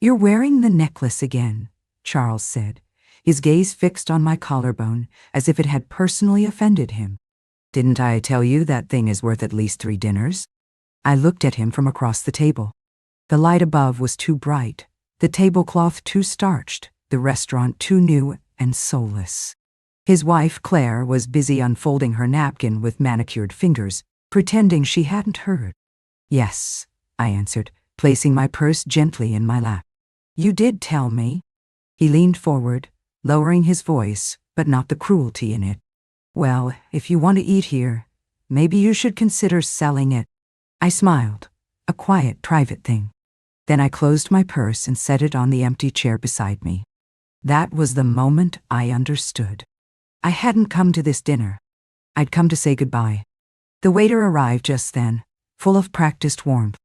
"You're wearing the necklace again," Charles said, his gaze fixed on my collarbone as if it had personally offended him. "Didn't I tell you that thing is worth at least 3 dinners?" I looked at him from across the table. The light above was too bright, the tablecloth too starched, the restaurant too new and soulless. His wife, Claire, was busy unfolding her napkin with manicured fingers, pretending she hadn't heard. "Yes," I answered, placing my purse gently in my lap. "You did tell me." He leaned forward, lowering his voice, but not the cruelty in it. "Well, if you want to eat here, maybe you should consider selling it." I smiled, a quiet, private thing. Then I closed my purse and set it on the empty chair beside me. That was the moment I understood. I hadn't come to this dinner. I'd come to say goodbye. The waiter arrived just then, full of practiced warmth.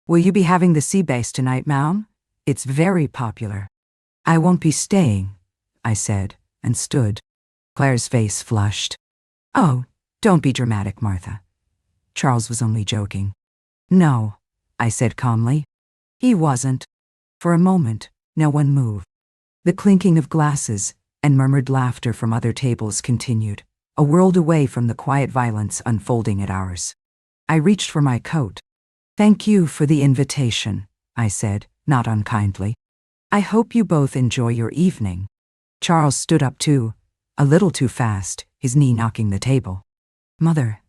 "Will you be having the sea bass tonight, ma'am? It's very popular." "I won't be staying," I said, and stood. Claire's face flushed. "Oh, don't be dramatic, Martha. Charles was only joking." "No," I said calmly. He wasn't. For a moment, no one moved. The clinking of glasses and murmured laughter from other tables continued, a world away from the quiet violence unfolding at ours. I reached for my coat. "Thank you for the invitation," I said, not unkindly. "I hope you both enjoy your evening." Charles stood up too, a little too fast, his knee knocking the table. "Mother,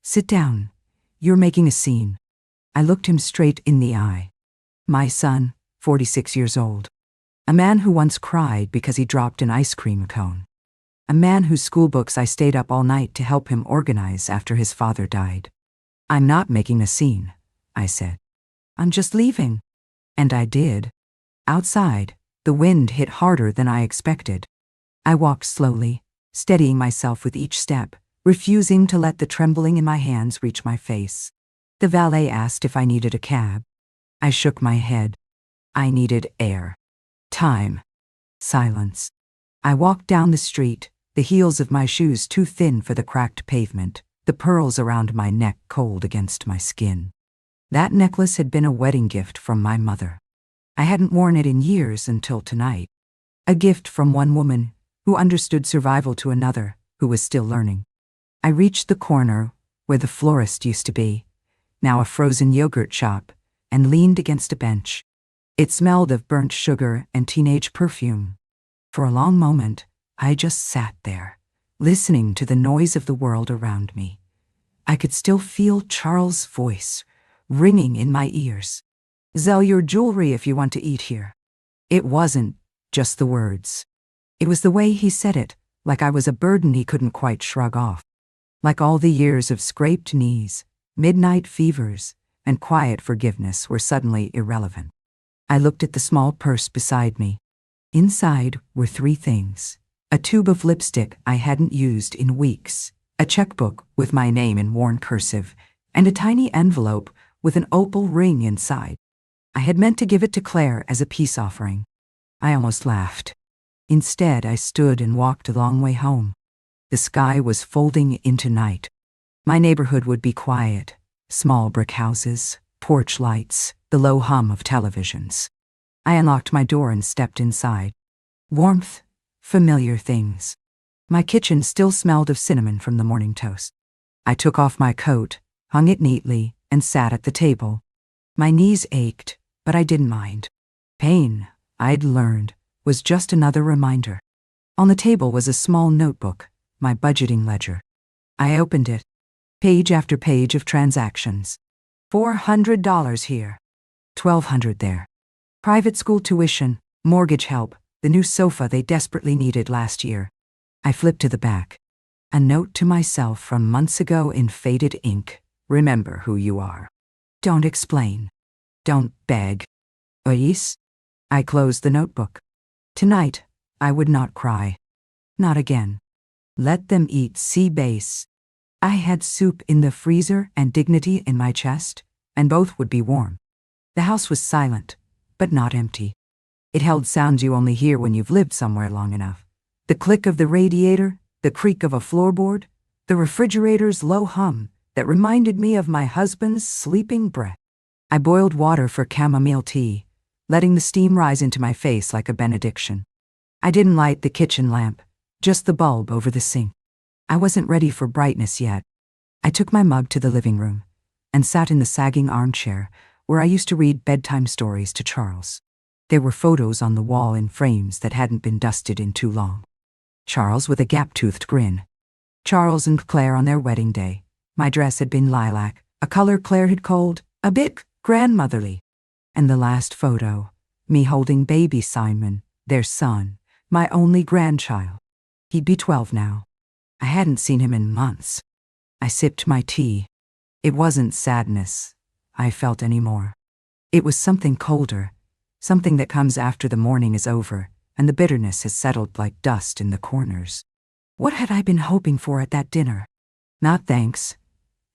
sit down. You're making a scene." I looked him straight in the eye. My son, 46 years old. A man who once cried because he dropped an ice cream cone. A man whose school books I stayed up all night to help him organize after his father died. "I'm not making a scene," I said. "I'm just leaving." And I did. Outside, the wind hit harder than I expected. I walked slowly, steadying myself with each step, refusing to let the trembling in my hands reach my face. The valet asked if I needed a cab. I shook my head. I needed air. Time. Silence. I walked down the street, the heels of my shoes too thin for the cracked pavement, the pearls around my neck cold against my skin. That necklace had been a wedding gift from my mother. I hadn't worn it in years until tonight. A gift from one woman who understood survival to another who was still learning. I reached the corner where the florist used to be, now a frozen yogurt shop, and leaned against a bench. It smelled of burnt sugar and teenage perfume. For a long moment, I just sat there, listening to the noise of the world around me. I could still feel Charles' voice ringing in my ears. "Sell your jewelry if you want to eat here." It wasn't just the words. It was the way he said it, like I was a burden he couldn't quite shrug off. Like all the years of scraped knees, midnight fevers, and quiet forgiveness were suddenly irrelevant. I looked at the small purse beside me. Inside were 3 things: a tube of lipstick I hadn't used in weeks, a checkbook with my name in worn cursive, and a tiny envelope with an opal ring inside. I had meant to give it to Claire as a peace offering. I almost laughed. Instead, I stood and walked a long way home. The sky was folding into night. My neighborhood would be quiet. Small brick houses, porch lights, the low hum of televisions. I unlocked my door and stepped inside. Warmth, familiar things. My kitchen still smelled of cinnamon from the morning toast. I took off my coat, hung it neatly, and sat at the table. My knees ached, but I didn't mind. Pain, I'd learned, was just another reminder. On the table was a small notebook, my budgeting ledger. I opened it. Page after page of transactions. $400 here. $1,200 there. Private school tuition, mortgage help, the new sofa they desperately needed last year. I flipped to the back. A note to myself from months ago in faded ink. Remember who you are. Don't explain. Don't beg. Ois? I closed the notebook. Tonight, I would not cry. Not again. Let them eat sea bass. I had soup in the freezer and dignity in my chest, and both would be warm. The house was silent, but not empty. It held sounds you only hear when you've lived somewhere long enough. The click of the radiator, the creak of a floorboard, the refrigerator's low hum that reminded me of my husband's sleeping breath. I boiled water for chamomile tea, letting the steam rise into my face like a benediction. I didn't light the kitchen lamp, just the bulb over the sink. I wasn't ready for brightness yet. I took my mug to the living room and sat in the sagging armchair where I used to read bedtime stories to Charles. There were photos on the wall in frames that hadn't been dusted in too long. Charles with a gap-toothed grin. Charles and Claire on their wedding day. My dress had been lilac, a color Claire had called a bit grandmotherly. And the last photo, me holding baby Simon, their son, my only grandchild. He'd be 12 now. I hadn't seen him in months. I sipped my tea. It wasn't sadness I felt anymore. It was something colder, something that comes after the morning is over and the bitterness has settled like dust in the corners. What had I been hoping for at that dinner? Not thanks,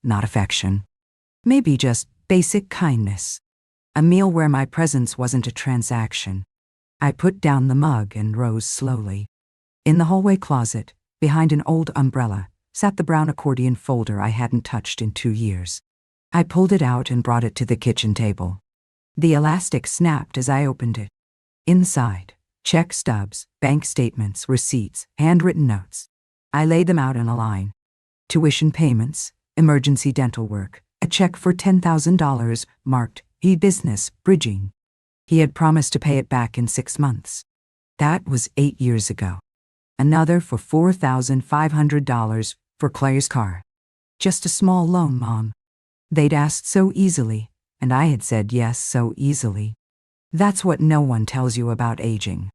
not affection. Maybe just basic kindness. A meal where my presence wasn't a transaction. I put down the mug and rose slowly. In the hallway closet, behind an old umbrella, sat the brown accordion folder I hadn't touched in 2 years. I pulled it out and brought it to the kitchen table. The elastic snapped as I opened it. Inside, check stubs, bank statements, receipts, handwritten notes. I laid them out in a line. Tuition payments, emergency dental work, a check for $10,000 marked e-business bridging. He had promised to pay it back in 6 months. That was 8 years ago. Another for $4,500 for Claire's car. Just a small loan, Mom. They'd asked so easily, and I had said yes so easily. That's what no one tells you about aging.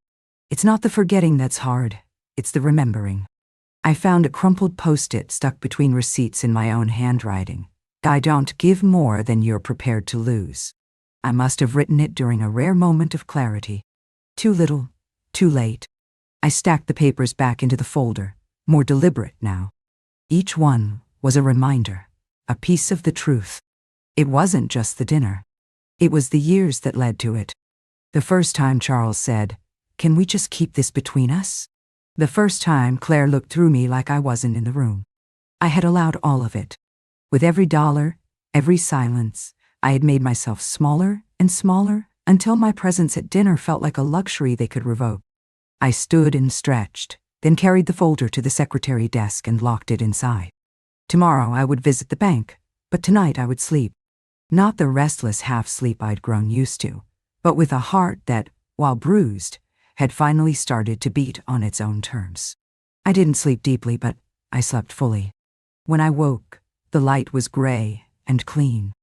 It's not the forgetting that's hard, it's the remembering. I found a crumpled post-it stuck between receipts in my own handwriting. I don't give more than you're prepared to lose. I must have written it during a rare moment of clarity. Too little, too late. I stacked the papers back into the folder, more deliberate now. Each one was a reminder, a piece of the truth. It wasn't just the dinner. It was the years that led to it. The first time Charles said, "Can we just keep this between us?" The first time Claire looked through me like I wasn't in the room. I had allowed all of it. With every dollar, every silence, I had made myself smaller and smaller until my presence at dinner felt like a luxury they could revoke. I stood and stretched, then carried the folder to the secretary desk and locked it inside. Tomorrow I would visit the bank, but tonight I would sleep. Not the restless half-sleep I'd grown used to, but with a heart that, while bruised, had finally started to beat on its own terms. I didn't sleep deeply, but I slept fully. When I woke, the light was gray and clean.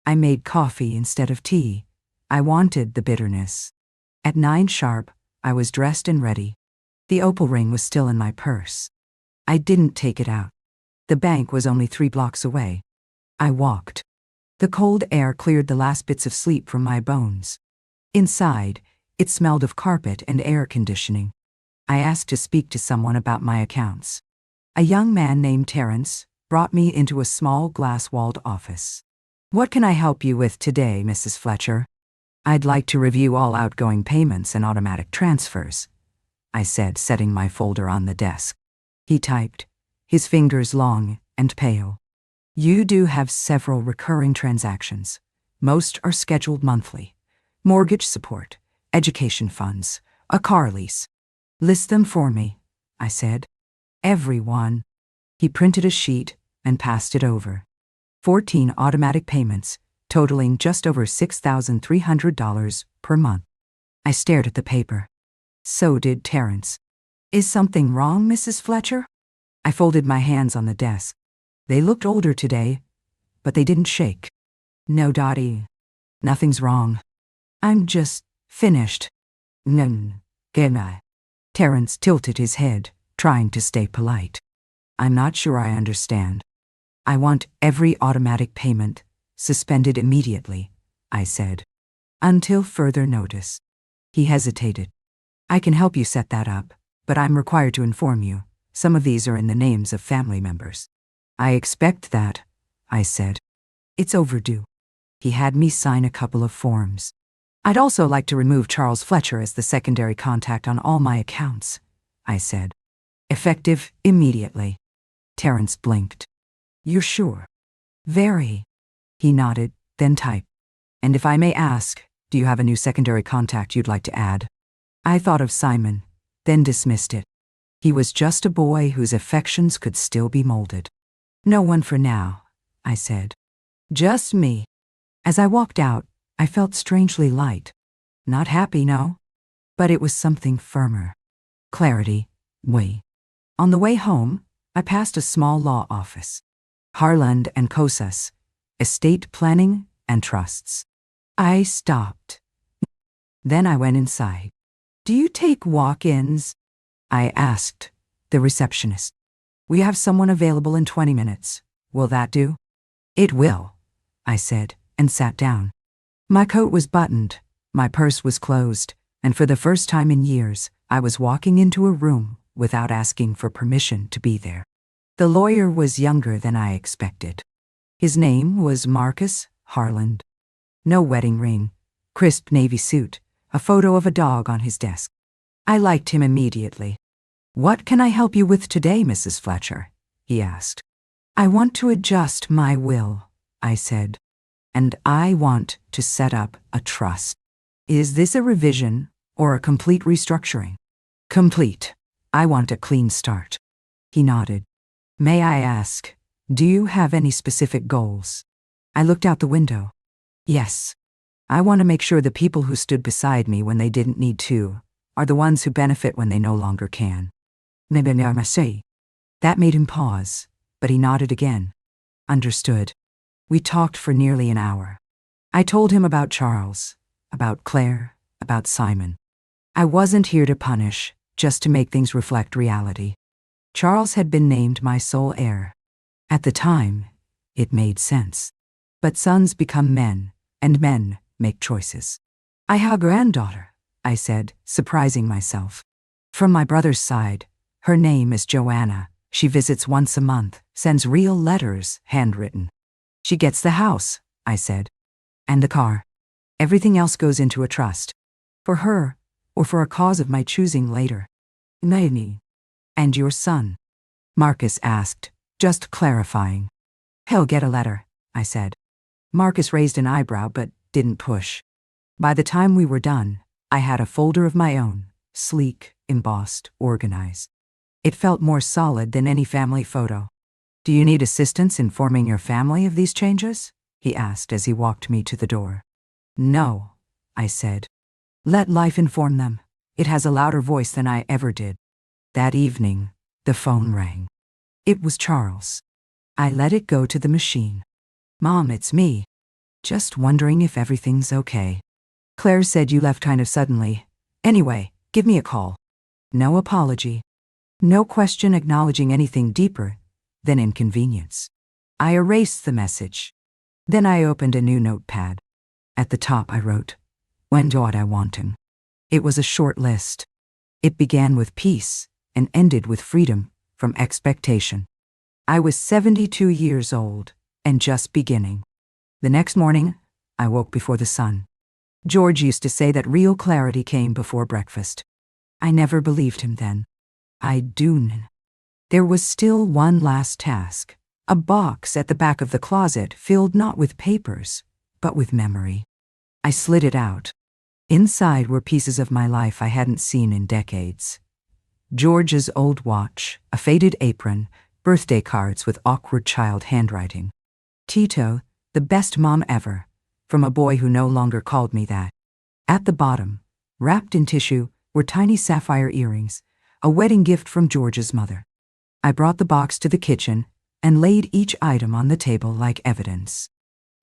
I made coffee instead of tea. I wanted the bitterness. At 9 sharp, I was dressed and ready. The opal ring was still in my purse. I didn't take it out. The bank was only 3 blocks away. I walked. The cold air cleared the last bits of sleep from my bones. Inside, it smelled of carpet and air conditioning. I asked to speak to someone about my accounts. A young man named Terrence brought me into a small glass-walled office. "What can I help you with today, Mrs. Fletcher?" "I'd like to review all outgoing payments and automatic transfers," I said, setting my folder on the desk. He typed, his fingers long and pale. "You do have several recurring transactions. Most are scheduled monthly. Mortgage support, education funds, a car lease." "List them for me," I said. "Every one." He printed a sheet and passed it over. 14 automatic payments, totaling just over $6,300 per month. I stared at the paper. So did Terrence. "Is something wrong, Mrs. Fletcher?" I folded my hands on the desk. They looked older today, but they didn't shake. "No, Dottie. Nothing's wrong. I'm just finished." "None, can I?" Terrence tilted his head, trying to stay polite. "I'm not sure I understand." "I want every automatic payment suspended immediately," I said. "Until further notice." He hesitated. "I can help you set that up, but I'm required to inform you. Some of these are in the names of family members." "I expect that," I said. "It's overdue." He had me sign a couple of forms. "I'd also like to remove Charles Fletcher as the secondary contact on all my accounts," I said. "Effective immediately." Terrence blinked. "You're sure?" "Very." He nodded, then typed. "And if I may ask, Do you have a new secondary contact you'd like to add? I thought of Simon, then dismissed it. He was just a boy whose affections could still be molded. No one for now, I said. Just me. As I walked out, I felt strangely light. Not happy, no. But it was something firmer. Clarity. On the way home, I passed a small law office. Harland and Cosas, Estate Planning and Trusts. I stopped. Then I went inside. Do you take walk-ins? I asked the receptionist. We have someone available in 20 minutes. Will that do? It will, I said, and sat down. My coat was buttoned, my purse was closed, and for the first time in years, I was walking into a room without asking for permission to be there. The lawyer was younger than I expected. His name was Marcus Harland. No wedding ring, crisp navy suit, a photo of a dog on his desk. I liked him immediately. What can I help you with today, Mrs. Fletcher? He asked. I want to adjust my will, I said, and I want to set up a trust. Is this a revision or a complete restructuring? Complete. I want a clean start. He nodded. May I ask, do you have any specific goals? I looked out the window. Yes. I want to make sure the people who stood beside me when they didn't need to are the ones who benefit when they no longer can. That made him pause, but he nodded again. Understood. We talked for nearly an hour. I told him about Charles, about Claire, about Simon. I wasn't here to punish, just to make things reflect reality. Charles had been named my sole heir. At the time, it made sense. But sons become men, and men make choices. I have a granddaughter, I said, surprising myself. From my brother's side, her name is Joanna. She visits once a month, sends real letters, handwritten. She gets the house, I said, and the car. Everything else goes into a trust. For her, or for a cause of my choosing later. And your son? Marcus asked, just clarifying. He'll get a letter, I said. Marcus raised an eyebrow but didn't push. By the time we were done, I had a folder of my own, sleek, embossed, organized. It felt more solid than any family photo. Do you need assistance informing your family of these changes? He asked as he walked me to the door. No, I said. Let life inform them. It has a louder voice than I ever did. That evening, the phone rang. It was Charles. I let it go to the machine. Mom, it's me. Just wondering if everything's okay. Claire said you left kind of suddenly. Anyway, give me a call. No apology. No question acknowledging anything deeper than inconvenience. I erased the message. Then I opened a new notepad. At the top I wrote, When do I want him? It was a short list. It began with peace and ended with freedom from expectation. I was 72 years old and just beginning. The next morning, I woke before the sun. George used to say that real clarity came before breakfast. I never believed him then. I do. There was still one last task, a box at the back of the closet filled not with papers, but with memory. I slid it out. Inside were pieces of my life I hadn't seen in decades. George's old watch, a faded apron, birthday cards with awkward child handwriting. Tito, the best mom ever, from a boy who no longer called me that. At the bottom, wrapped in tissue, were tiny sapphire earrings, a wedding gift from George's mother. I brought the box to the kitchen and laid each item on the table like evidence.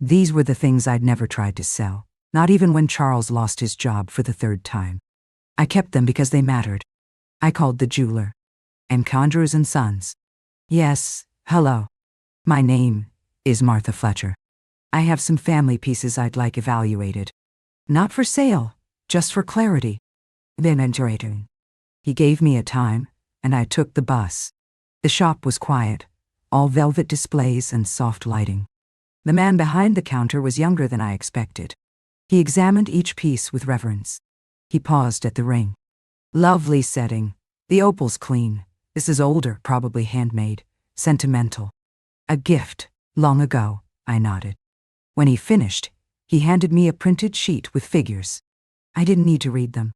These were the things I'd never tried to sell, not even when Charles lost his job for the third time. I kept them because they mattered. I called the jeweler. "M. Conjurers and Sons." "Yes, hello. My name is Martha Fletcher. I have some family pieces I'd like evaluated. Not for sale, just for clarity." Then entering. He gave me a time, and I took the bus. The shop was quiet, all velvet displays and soft lighting. The man behind the counter was younger than I expected. He examined each piece with reverence. He paused at the ring. "Lovely setting. The opal's clean. This is older, probably handmade. Sentimental. A gift, long ago," I nodded. When he finished, He handed me a printed sheet with figures. I didn't need to read them.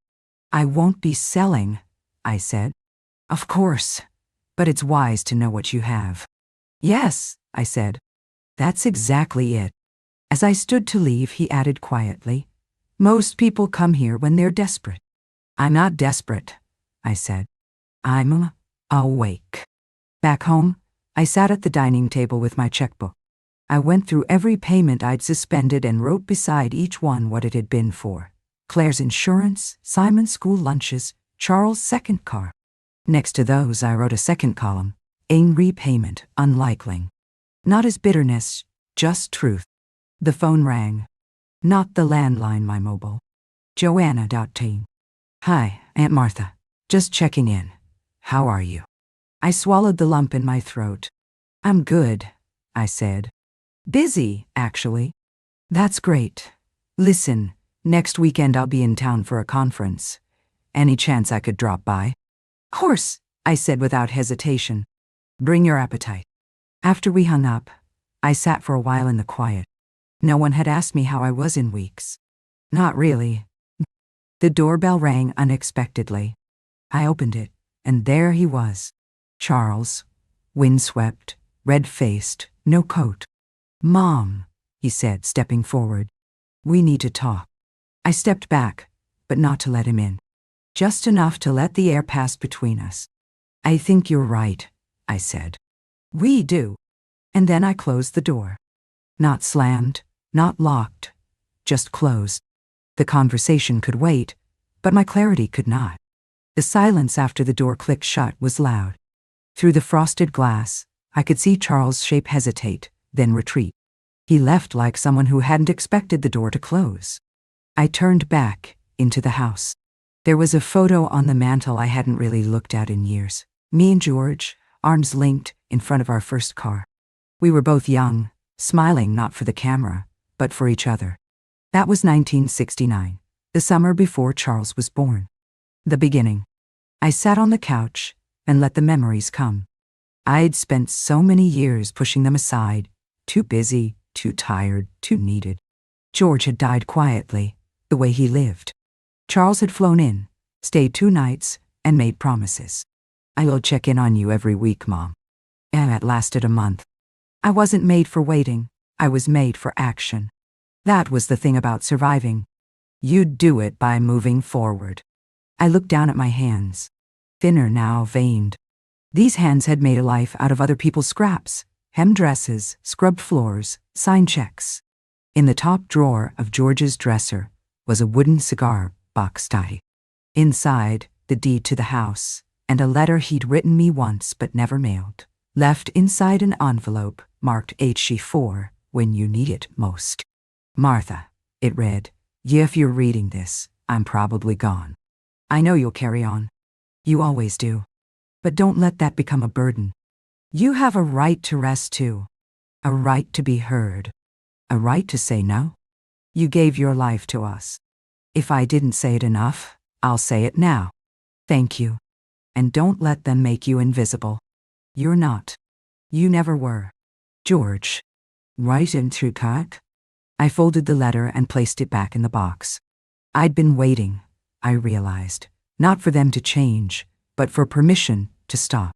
I won't be selling, I said. Of course, but it's wise to know what you have. Yes, I said. That's exactly it. As I stood to leave, he added quietly, most people come here when they're desperate. I'm not desperate, I said. I'm awake. Back home, I sat at the dining table with my checkbook. I went through every payment I'd suspended and wrote beside each one what it had been for. Claire's insurance, Simon's school lunches, Charles' second car. Next to those, I wrote a second column, aim repayment, unlikely. Not as bitterness, just truth. The phone rang. Not the landline, my mobile. Joanna.teen. Hi, Aunt Martha. Just checking in. How are you? I swallowed the lump in my throat. I'm good, I said. Busy, actually. That's great. Listen, next weekend I'll be in town for a conference. Any chance I could drop by? Course, I said without hesitation. Bring your appetite. After we hung up, I sat for a while in the quiet. No one had asked me how I was in weeks. Not really. The doorbell rang unexpectedly. I opened it, and there he was. Charles, windswept, red-faced, no coat. Mom, he said, stepping forward. We need to talk. I stepped back, but not to let him in. Just enough to let the air pass between us. I think you're right, I said. We do. And then I closed the door. Not slammed, not locked, just closed. The conversation could wait, but my clarity could not. The silence after the door clicked shut was loud. Through the frosted glass, I could see Charles' shape hesitate, then retreat. He left like someone who hadn't expected the door to close. I turned back into the house. There was a photo on the mantel I hadn't really looked at in years. Me and George, arms linked, in front of our first car. We were both young, smiling not for the camera, but for each other. That was 1969, the summer before Charles was born. The beginning. I sat on the couch and let the memories come. I'd spent so many years pushing them aside, too busy, too tired, too needed. George had died quietly, the way he lived. Charles had flown in, stayed 2 nights, and made promises. I will check in on you every week, Mom. And that lasted a month. I wasn't made for waiting. I was made for action. That was the thing about surviving. You'd do it by moving forward. I looked down at my hands. Thinner now, veined. These hands had made a life out of other people's scraps, hemmed dresses, scrubbed floors, signed checks. In the top drawer of George's dresser was a wooden cigar box tie. Inside, the deed to the house, and a letter he'd written me once but never mailed, left inside an envelope marked HG4 when you need it most. Martha, it read, yeah, if you're reading this, I'm probably gone. I know you'll carry on. You always do. But don't let that become a burden. You have a right to rest too. A right to be heard. A right to say no. You gave your life to us. If I didn't say it enough, I'll say it now. Thank you. And don't let them make you invisible. You're not. You never were. George. Right into cut. I folded the letter and placed it back in the box. I'd been waiting, I realized, not for them to change, but for permission to stop.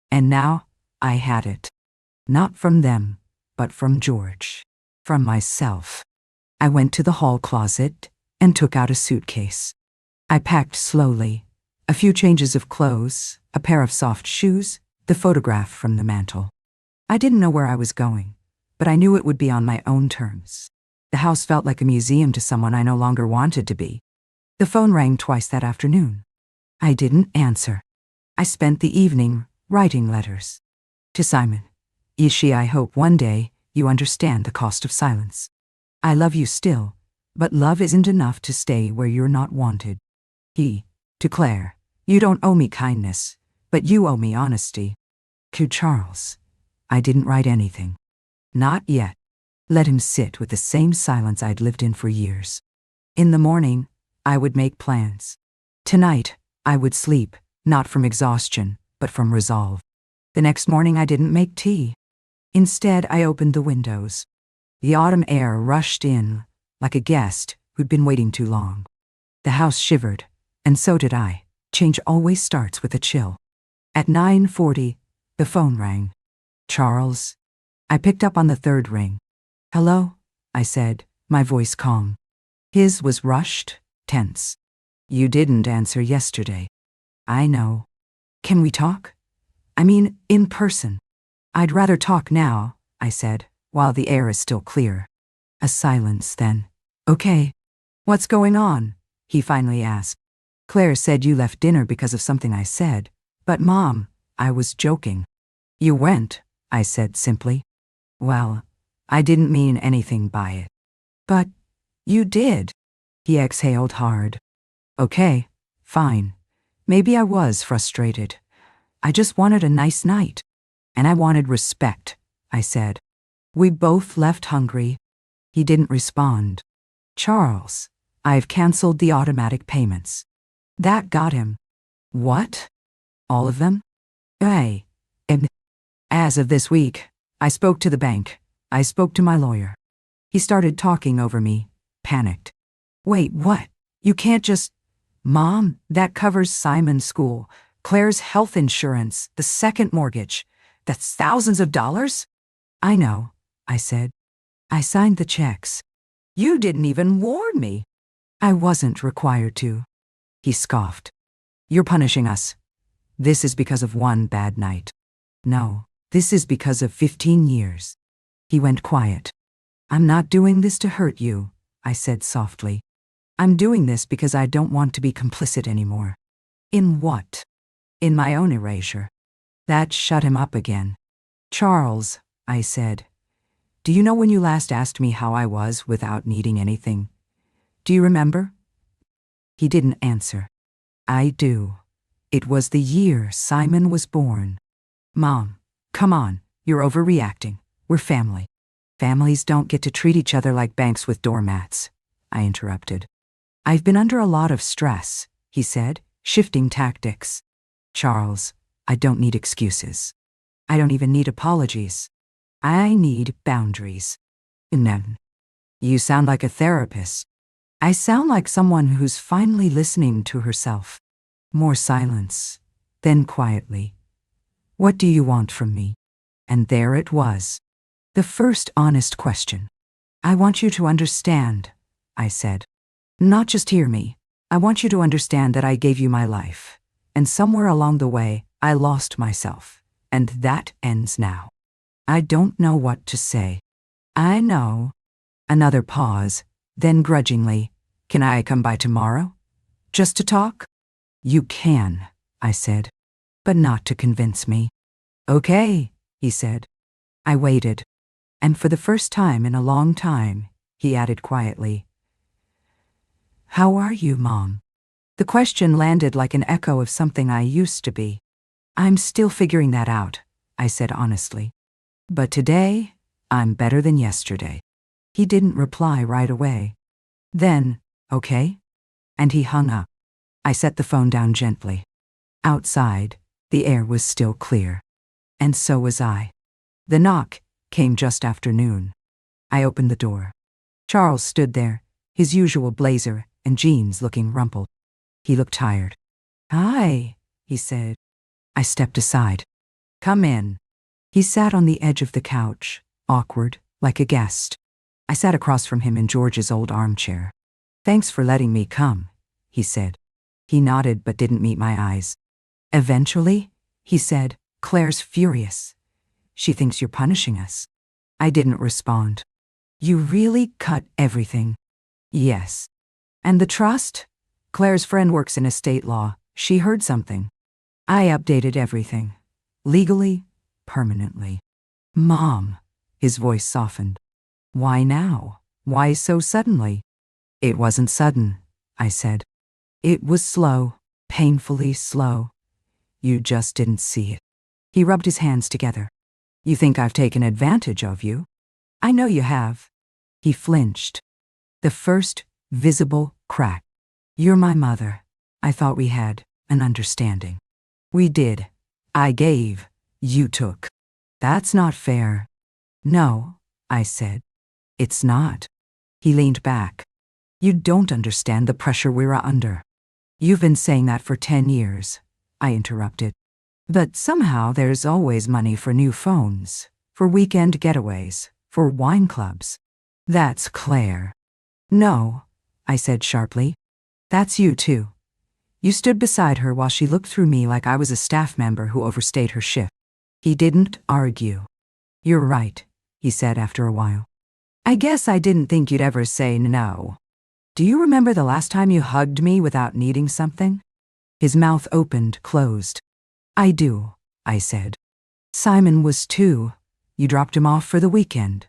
And now, I had it. Not from them, but from George. From myself. I went to the hall closet and took out a suitcase. I packed slowly. A few changes of clothes, a pair of soft shoes, the photograph from the mantel. I didn't know where I was going, but I knew it would be on my own terms. The house felt like a museum to someone I no longer wanted to be. The phone rang twice that afternoon. I didn't answer. I spent the evening writing letters. To Simon. Ishi, I hope one day you understand the cost of silence. I love you still, but love isn't enough to stay where you're not wanted. To Claire, you don't owe me kindness, but you owe me honesty. To Charles, I didn't write anything. Not yet. Let him sit with the same silence I'd lived in for years. In the morning, I would make plans. Tonight, I would sleep, not from exhaustion, but from resolve. The next morning I didn't make tea. Instead, I opened the windows. The autumn air rushed in, like a guest who'd been waiting too long. The house shivered, and so did I. Change always starts with a chill. At 9:40, the phone rang. Charles. I picked up on the third ring. Hello, I said, my voice calm. His was rushed, tense. You didn't answer yesterday. I know. Can we talk? I mean, in person. I'd rather talk now, I said, while the air is still clear. A silence then. Okay. What's going on? He finally asked. Claire said you left dinner because of something I said. But Mom, I was joking. You went, I said simply. Well, I didn't mean anything by it. But you did. He exhaled hard. Okay, fine. Maybe I was frustrated. I just wanted a nice night. And I wanted respect, I said. We both left hungry. He didn't respond. Charles, I've canceled the automatic payments. That got him. What? All of them? Hey. As of this week, I spoke to the bank. I spoke to my lawyer. He started talking over me, panicked. Wait, what? You can't just... Mom, that covers Simon's school, Claire's health insurance, the second mortgage. That's thousands of dollars? I know, I said. I signed the checks. You didn't even warn me. I wasn't required to. He scoffed. You're punishing us. This is because of one bad night. No, this is because of 15 years. He went quiet. I'm not doing this to hurt you, I said softly. I'm doing this because I don't want to be complicit anymore. In what? In my own erasure. That shut him up again. Charles, I said, do you know when you last asked me how I was without needing anything? Do you remember? He didn't answer. I do. It was the year Simon was born. Mom, come on, you're overreacting. We're family. Families don't get to treat each other like banks with doormats, I interrupted. I've been under a lot of stress, he said, shifting tactics. Charles, I don't need excuses. I don't even need apologies. I need boundaries. None. You sound like a therapist. I sound like someone who's finally listening to herself. More silence, then quietly. What do you want from me? And there it was. The first honest question. I want you to understand, I said. Not just hear me. I want you to understand that I gave you my life. And somewhere along the way, I lost myself. And that ends now. I don't know what to say. I know. Another pause, then grudgingly, can I come by tomorrow? Just to talk? You can, I said, but not to convince me. Okay, he said. I waited. And for the first time in a long time, he added quietly, How are you, Mom? The question landed like an echo of something I used to be. I'm still figuring that out, I said honestly. But today, I'm better than yesterday. He didn't reply right away. Then, okay? And he hung up. I set the phone down gently. Outside, the air was still clear. And so was I. The knock came just after noon. I opened the door. Charles stood there, his usual blazer and jeans looking rumpled. He looked tired. Hi, he said. I stepped aside. Come in. He sat on the edge of the couch, awkward, like a guest. I sat across from him in George's old armchair. Thanks for letting me come, he said. He nodded but didn't meet my eyes. Eventually, he said, Claire's furious. She thinks you're punishing us. I didn't respond. You really cut everything. Yes. And the trust? Claire's friend works in estate law. She heard something. I updated everything. Legally, permanently. Mom, his voice softened. Why now? Why so suddenly? It wasn't sudden, I said. It was slow, painfully slow. You just didn't see it. He rubbed his hands together. You think I've taken advantage of you? I know you have. He flinched. The first visible crack. You're my mother. I thought we had an understanding. We did. I gave. You took. That's not fair. No, I said. It's not. He leaned back. You don't understand the pressure we're under. You've been saying that for 10 years, I interrupted. But somehow there's always money for new phones, for weekend getaways, for wine clubs. That's Claire. No, I said sharply. That's you too. You stood beside her while she looked through me like I was a staff member who overstayed her shift. He didn't argue. You're right, he said after a while. I guess I didn't think you'd ever say no. Do you remember the last time you hugged me without needing something? His mouth opened, closed. I do, I said. Simon was too. You dropped him off for the weekend.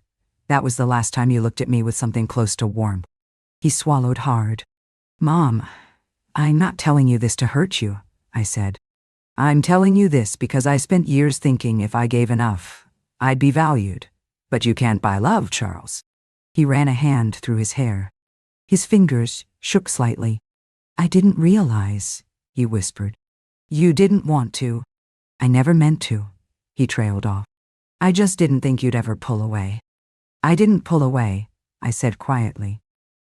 That was the last time you looked at me with something close to warmth. He swallowed hard. Mom, I'm not telling you this to hurt you, I said. I'm telling you this because I spent years thinking if I gave enough, I'd be valued. But you can't buy love, Charles. He ran a hand through his hair. His fingers shook slightly. I didn't realize, he whispered. You didn't want to. I never meant to, he trailed off. I just didn't think you'd ever pull away. I didn't pull away, I said quietly.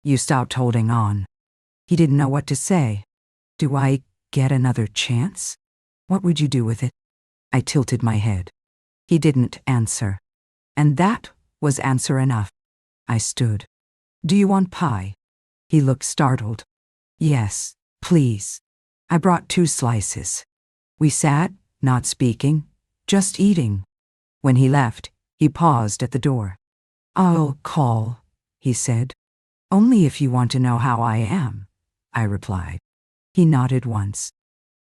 You stopped holding on. He didn't know what to say. Do I get another chance? What would you do with it? I tilted my head. He didn't answer. And that was answer enough. I stood. Do you want pie? He looked startled. Yes, please. I brought 2 slices. We sat, not speaking, just eating. When he left, he paused at the door. I'll call, he said. Only if you want to know how I am, I replied. He nodded once.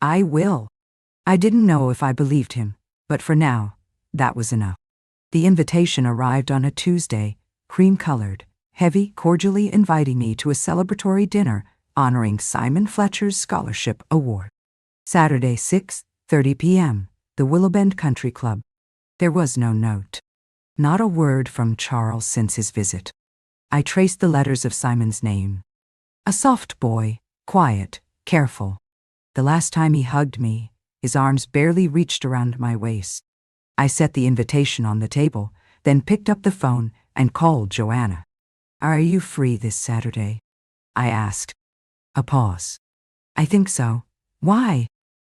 I will. I didn't know if I believed him, but for now, that was enough. The invitation arrived on a Tuesday, cream-colored, heavy, cordially inviting me to a celebratory dinner honoring Simon Fletcher's Scholarship Award. Saturday, 6:30 p.m., the Willowbend Country Club. There was no note. Not a word from Charles since his visit. I traced the letters of Simon's name. A soft boy, quiet, careful. The last time he hugged me, his arms barely reached around my waist. I set the invitation on the table, then picked up the phone and called Joanna. Are you free this Saturday? I asked. A pause. I think so. Why?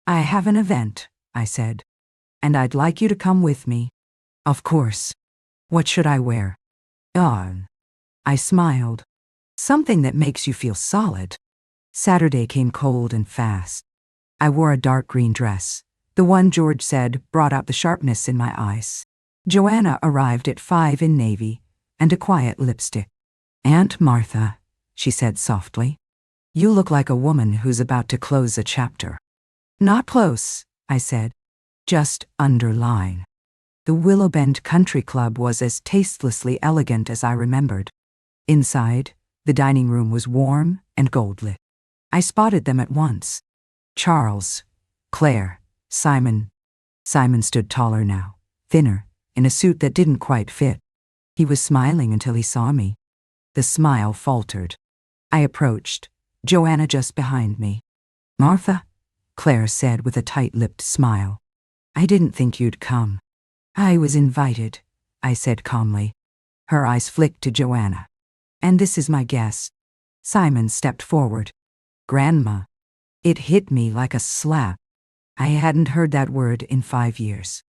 I have an event, I said. And I'd like you to come with me. Of course. What should I wear? I smiled. Something that makes you feel solid. Saturday came cold and fast. I wore a dark green dress. The one George said brought out the sharpness in my eyes. Joanna arrived at 5 in navy and a quiet lipstick. Aunt Martha, she said softly. You look like a woman who's about to close a chapter. Not close, I said. Just underline. The Willowbend Country Club was as tastelessly elegant as I remembered. Inside, the dining room was warm and gold-lit. I spotted them at once. Charles, Claire, Simon. Simon stood taller now, thinner, in a suit that didn't quite fit. He was smiling until he saw me. The smile faltered. I approached, Joanna just behind me. Martha, Claire said with a tight-lipped smile. I didn't think you'd come. I was invited, I said calmly. Her eyes flicked to Joanna. And this is my guest. Simon stepped forward. Grandma. It hit me like a slap. I hadn't heard that word in 5 years.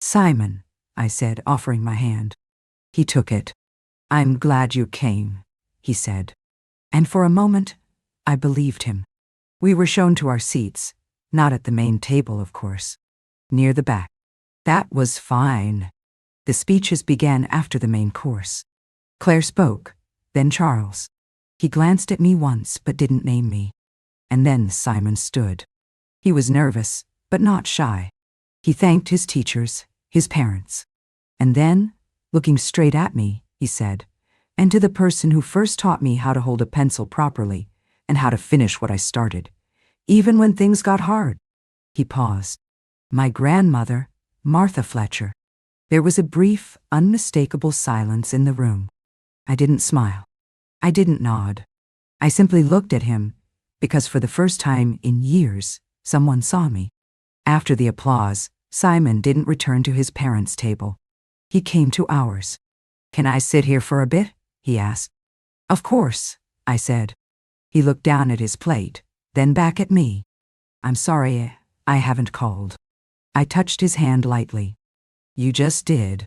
Simon, I said, offering my hand. He took it. I'm glad you came, he said. And for a moment, I believed him. We were shown to our seats, not at the main table, of course. Near the back. That was fine. The speeches began after the main course. Claire spoke, then Charles. He glanced at me once but didn't name me. And then Simon stood. He was nervous, but not shy. He thanked his teachers, his parents. And then, looking straight at me, he said, and to the person who first taught me how to hold a pencil properly and how to finish what I started, even when things got hard. He paused. My grandmother, Martha Fletcher. There was a brief, unmistakable silence in the room. I didn't smile. I didn't nod. I simply looked at him because for the first time in years, someone saw me. After the applause, Simon didn't return to his parents' table. He came to ours. Can I sit here for a bit? He asked. Of course, I said. He looked down at his plate, then back at me. I'm sorry, I haven't called. I touched his hand lightly. You just did.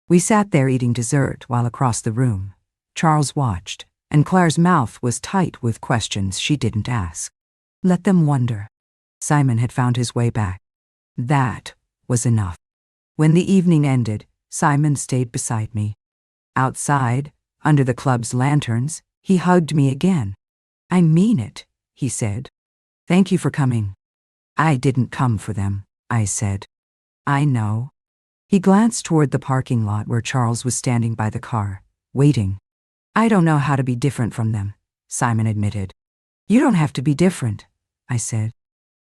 We sat there eating dessert while across the room, Charles watched, and Claire's mouth was tight with questions she didn't ask. Let them wonder. Simon had found his way back. That was enough. When the evening ended, Simon stayed beside me. Outside, under the club's lanterns, he hugged me again. I mean it, he said. Thank you for coming. I didn't come for them, I said. I know. He glanced toward the parking lot where Charles was standing by the car, waiting. I don't know how to be different from them, Simon admitted. You don't have to be different, I said.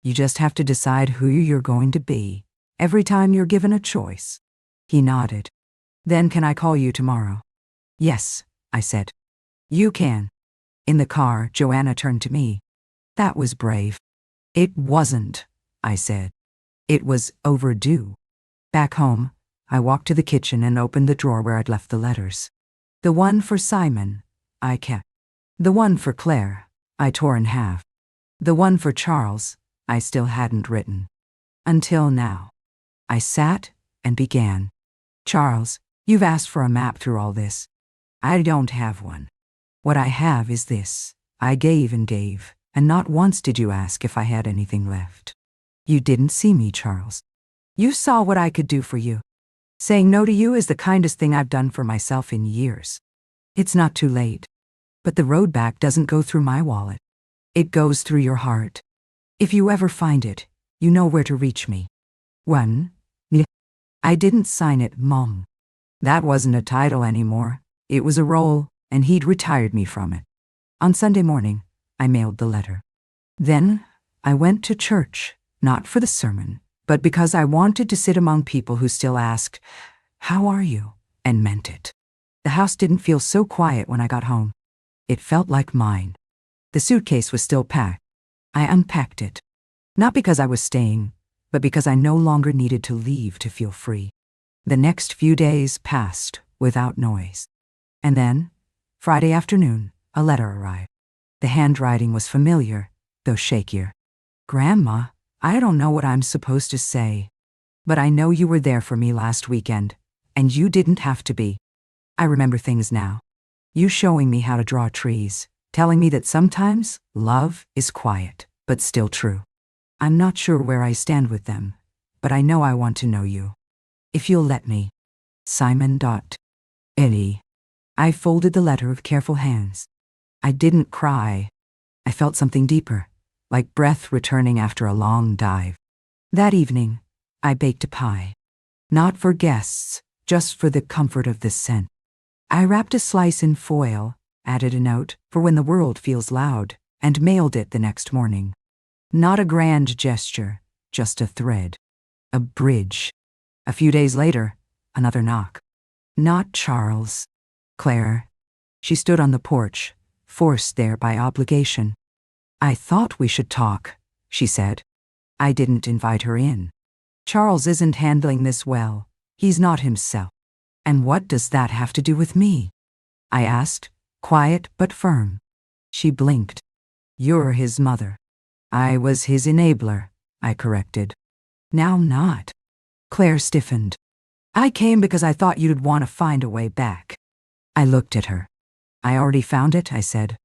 You just have to decide who you're going to be, every time you're given a choice. He nodded. Then can I call you tomorrow? Yes, I said. You can. In the car, Joanna turned to me. That was brave. It wasn't, I said. It was overdue. Back home, I walked to the kitchen and opened the drawer where I'd left the letters. The one for Simon, I kept. The one for Claire, I tore in half. The one for Charles, I still hadn't written. Until now. I sat and began. Charles, you've asked for a map through all this. I don't have one. What I have is this. I gave, and not once did you ask if I had anything left. You didn't see me, Charles. You saw what I could do for you. Saying no to you is the kindest thing I've done for myself in years. It's not too late. But the road back doesn't go through my wallet. It goes through your heart. If you ever find it, you know where to reach me. One. I didn't sign it, Mom. That wasn't a title anymore. It was a role, and he'd retired me from it. On Sunday morning, I mailed the letter. Then, I went to church, not for the sermon, but because I wanted to sit among people who still asked, "How are you?" and meant it. The house didn't feel so quiet when I got home. It felt like mine. The suitcase was still packed. I unpacked it. Not because I was staying, but because I no longer needed to leave to feel free. The next few days passed without noise. And then, Friday afternoon, a letter arrived. The handwriting was familiar, though shakier. Grandma, I don't know what I'm supposed to say. But I know you were there for me last weekend, and you didn't have to be. I remember things now. You showing me how to draw trees, telling me that sometimes love is quiet, but still true. I'm not sure where I stand with them, but I know I want to know you. If you'll let me. Simon. Ellie. I folded the letter with careful hands. I didn't cry. I felt something deeper, like breath returning after a long dive. That evening, I baked a pie. Not for guests, just for the comfort of the scent. I wrapped a slice in foil, added a note for when the world feels loud, and mailed it the next morning. Not a grand gesture, just a thread. A bridge. A few days later, another knock. Not Charles. Claire. She stood on the porch, forced there by obligation. I thought we should talk, she said. I didn't invite her in. Charles isn't handling this well. He's not himself. And what does that have to do with me? I asked, quiet but firm. She blinked. You're his mother. I was his enabler, I corrected. Now not. Claire stiffened. I came because I thought you'd want to find a way back. I looked at her. I already found it, I said.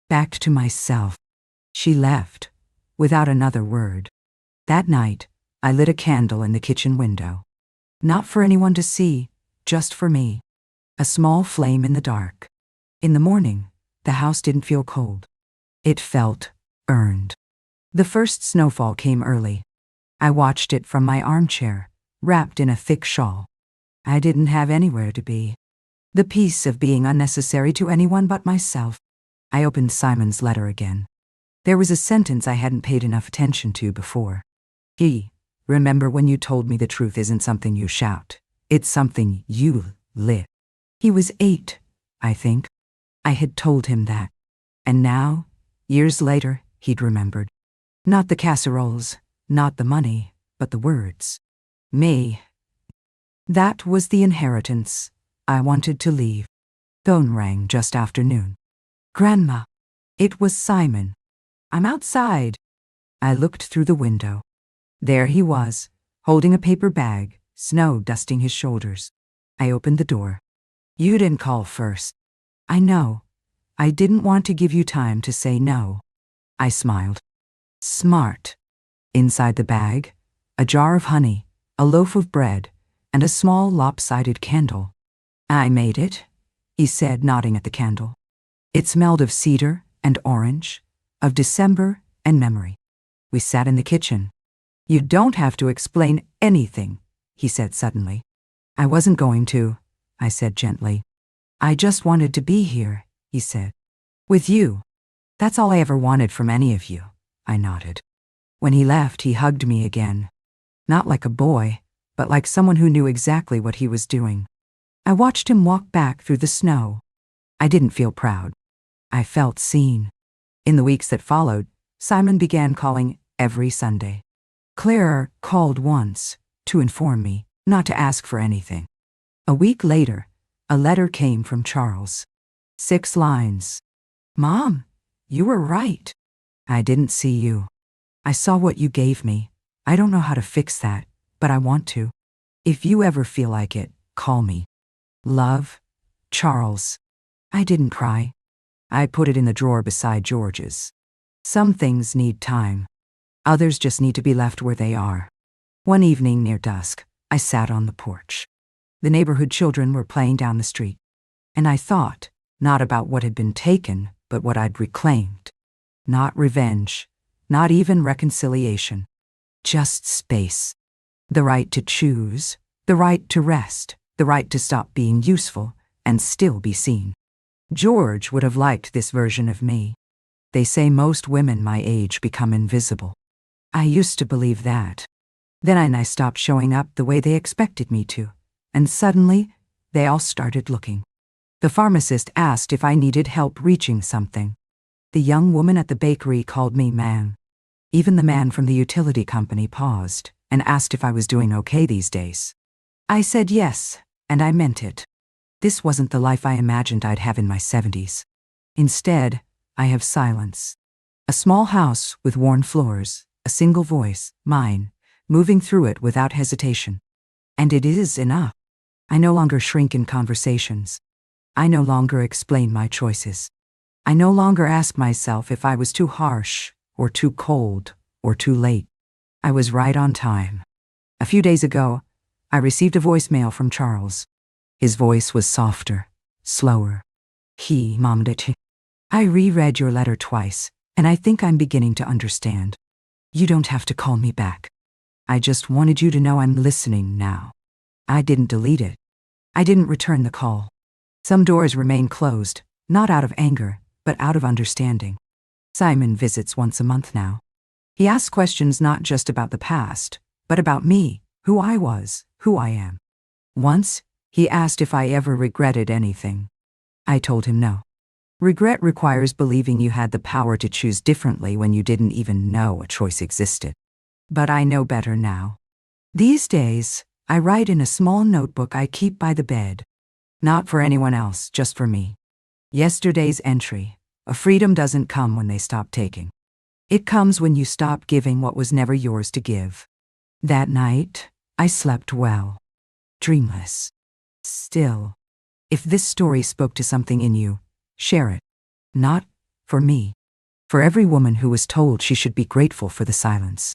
Back to myself. She left, without another word. That night, I lit a candle in the kitchen window. Not for anyone to see, just for me. A small flame in the dark. In the morning, the house didn't feel cold. It felt earned. The first snowfall came early. I watched it from my armchair, wrapped in a thick shawl. I didn't have anywhere to be. The peace of being unnecessary to anyone but myself. I opened Simon's letter again. There was a sentence I hadn't paid enough attention to before. Remember when you told me the truth isn't something you shout. It's something you live. He was 8, I think. I had told him that. And now, years later, he'd remembered. Not the casseroles, not the money, but the words. Me. That was the inheritance I wanted to leave. Phone rang just after noon. Grandma. It was Simon. I'm outside. I looked through the window. There he was, holding a paper bag, snow dusting his shoulders. I opened the door. You didn't call first. I know. I didn't want to give you time to say no. I smiled. Smart. Inside the bag, a jar of honey, a loaf of bread, and a small lopsided candle. I made it, he said, nodding at the candle. It smelled of cedar and orange, of December and memory. We sat in the kitchen. You don't have to explain anything, he said suddenly. I wasn't going to, I said gently. I just wanted to be here, he said. With you. That's all I ever wanted from any of you, I nodded. When he left, he hugged me again. Not like a boy, but like someone who knew exactly what he was doing. I watched him walk back through the snow. I didn't feel proud. I felt seen. In the weeks that followed, Simon began calling every Sunday. Claire called once, to inform me, not to ask for anything. A week later, a letter came from Charles. 6 lines. Mom, you were right. I didn't see you. I saw what you gave me. I don't know how to fix that, but I want to. If you ever feel like it, call me. Love, Charles. I didn't cry. I put it in the drawer beside George's. Some things need time. Others just need to be left where they are. One evening near dusk, I sat on the porch. The neighborhood children were playing down the street. And I thought, not about what had been taken, but what I'd reclaimed. Not revenge, not even reconciliation. Just space. The right to choose, the right to rest, the right to stop being useful and still be seen. George would have liked this version of me. They say most women my age become invisible. I used to believe that. Then I stopped showing up the way they expected me to, and suddenly, they all started looking. The pharmacist asked if I needed help reaching something. The young woman at the bakery called me ma'am. Even the man from the utility company paused and asked if I was doing okay these days. I said yes, and I meant it. This wasn't the life I imagined I'd have in my 70s. Instead, I have silence. A small house with worn floors, a single voice, mine, moving through it without hesitation. And it is enough. I no longer shrink in conversations. I no longer explain my choices. I no longer ask myself if I was too harsh, or too cold, or too late. I was right on time. A few days ago, I received a voicemail from Charles. His voice was softer, slower. He mommed it. I reread your letter twice, and I think I'm beginning to understand. You don't have to call me back. I just wanted you to know I'm listening now. I didn't delete it. I didn't return the call. Some doors remain closed, not out of anger, but out of understanding. Simon visits once a month now. He asks questions not just about the past, but about me, who I was, who I am. Once, he asked if I ever regretted anything. I told him no. Regret requires believing you had the power to choose differently when you didn't even know a choice existed. But I know better now. These days, I write in a small notebook I keep by the bed. Not for anyone else, just for me. Yesterday's entry: a freedom doesn't come when they stop taking. It comes when you stop giving what was never yours to give. That night, I slept well. Dreamless. Still. If this story spoke to something in you, share it. Not for me. For every woman who was told she should be grateful for the silence.